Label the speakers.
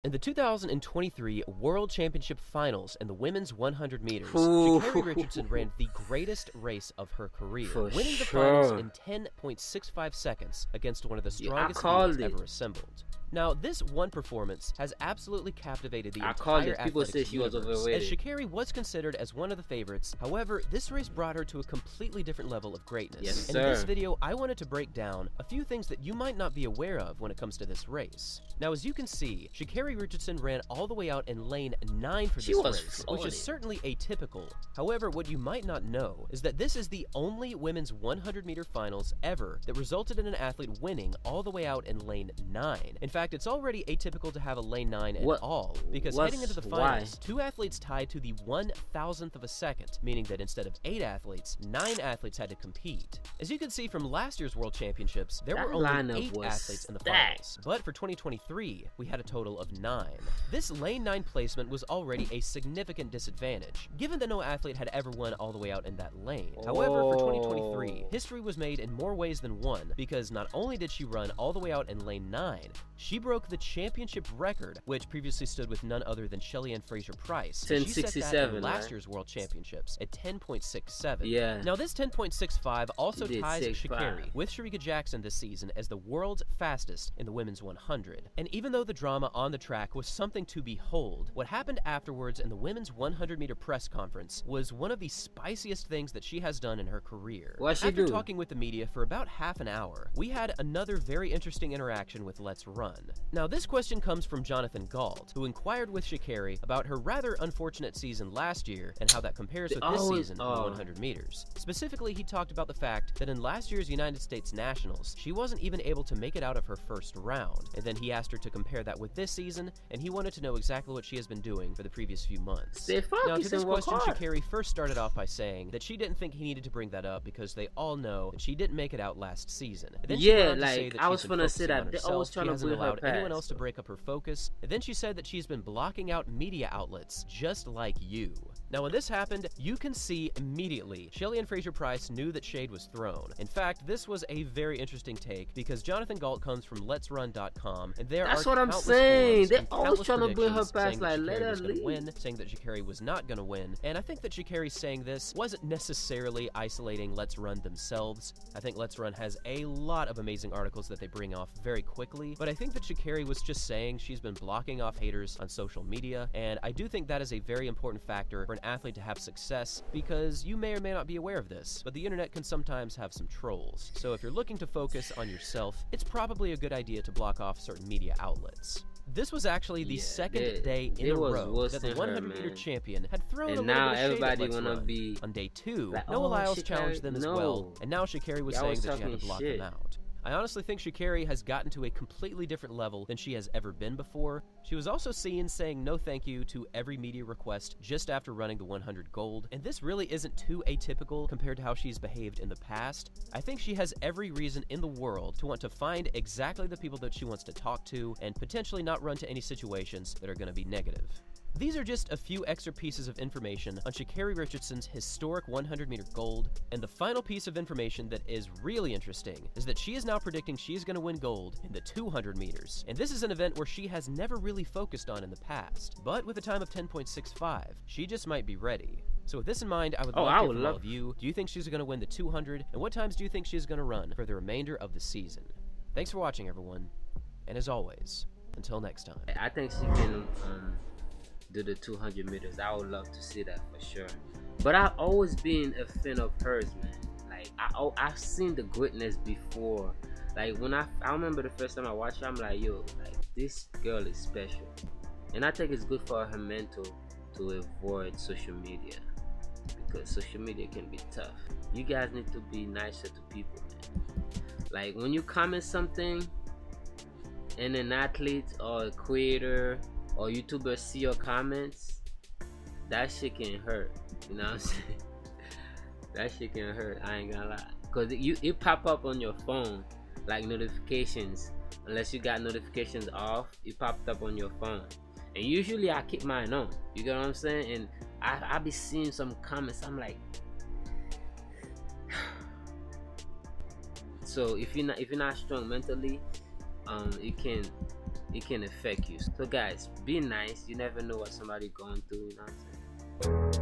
Speaker 1: In the 2023 World Championship Finals in the women's 100 meters, Sha'Carri Richardson ran the greatest race of her career, winning the finals in 10.65 seconds against one of the strongest fields ever assembled. Now, this one performance has absolutely captivated the entire athletics universe, as Sha'Carri was considered as one of the favorites. However, this race brought her to a completely different level of greatness. And in this video, I wanted to break down a few things that you might not be aware of when it comes to this race. Now, as you can see, Sha'Carri Richardson ran all the way out in lane 9 for this race, which is certainly atypical. However, what you might not know is that this is the only women's 100-meter finals ever that resulted in an athlete winning all the way out in lane 9. In fact, it's already atypical to have a lane 9 at all, because heading into the finals, 2 athletes tied to the 1,000th of a second, meaning that instead of 8 athletes, 9 athletes had to compete. As you can see from last year's World Championships, there were only 8 athletes in the finals, but for 2023, we had a total of 9. This lane 9 placement was already a significant disadvantage, given that no athlete had ever won all the way out in that lane. However, for 2023, history was made in more ways than one, because not only did she run all the way out in lane 9, she broke the championship record, which previously stood with none other than Shelly-Ann Fraser-Pryce.
Speaker 2: 10.67,
Speaker 1: she set that in last year's World Championships at 10.67.
Speaker 2: Yeah.
Speaker 1: Now, this 10.65 also ties Sha'Carri with Shericka Jackson this season as the world's fastest in the women's 100. And even though the drama on the track was something to behold, what happened afterwards in the women's 100-meter press conference was one of the spiciest things that she has done in her career. After talking with the media for about half an hour, we had another very interesting interaction with Let's Run. Now, this question comes from Jonathan Gault, who inquired with Sha'Carri about her rather unfortunate season last year and how that compares with this season in the 100 meters. Specifically, he talked about the fact that in last year's United States Nationals, she wasn't even able to make it out of her first round, and then he asked her to compare that with this season, and he wanted to know exactly what she has been doing for the previous few months. Now, to this question, Sha'Carri first started off by saying that she didn't think he needed to bring that up because they all know that she didn't make it out last season. And then she went on to say that I was gonna say that they always trying to allow anyone else to break up her focus, and then she said that she's been blocking out media outlets just like you. Now, when this happened, you can see immediately Shelly-Ann Fraser-Pryce knew that shade was thrown. In fact, this was a very interesting take because Jonathan Gault comes from Let'sRun.com, and there are countless forums they're always trying to bring her past, like, let her leave, saying that Sha'Carri was not going to win. And I think that Sha'Carri saying this wasn't necessarily isolating Let's Run themselves. I think Let's Run has a lot of amazing articles that they bring off very quickly, but I think that Sha'Carri was just saying she's been blocking off haters on social media, and I do think that is a very important factor for an athlete to have success, because you may or may not be aware of this, but the internet can sometimes have some trolls. So if you're looking to focus on yourself, it's probably a good idea to block off certain media outlets. This was actually the second day in a row that the 100-meter champion had thrown a little bit of shade at Let's Run. On day 2, Noah Lyles challenged them as well, and now Sha'Carri was saying that she had to block them out. I honestly think Sha'Carri has gotten to a completely different level than she has ever been before. She was also seen saying no thank you to every media request just after running the 100 gold, and this really isn't too atypical compared to how she's behaved in the past. I think she has every reason in the world to want to find exactly the people that she wants to talk to and potentially not run to any situations that are going to be negative. These are just a few extra pieces of information on Sha'Carri Richardson's historic 100-meter gold, and the final piece of information that is really interesting is that she is now predicting she's going to win gold in the 200 meters, and this is an event where she has never really focused on in the past, but with a time of 10.65, she just might be ready. So with this in mind, I would love to hear from all of you. Do you think she's going to win the 200, and what times do you think she's going to run for the remainder of the season? Thanks for watching, everyone, and as always, until next time.
Speaker 2: I think she can do the 200 meters. I would love to see that for sure. But I've always been a fan of hers, man. Like I've seen the greatness before. Like when I remember the first time I watched her, I'm like, yo, like this girl is special. And I think it's good for her mental to avoid social media, because social media can be tough. You guys need to be nicer to people, man. Like when you comment something and an athlete or a creator or YouTuber see your comments, that shit can hurt. You know what I'm saying? That shit can hurt, I ain't gonna lie. Cause it pop up on your phone like notifications. Unless you got notifications off, it popped up on your phone. And usually I keep mine on. You get what I'm saying? And I be seeing some comments, I'm like so if you're not strong mentally, it can it can affect you. So guys, be nice. You never know what somebody going through, you know what I'm saying?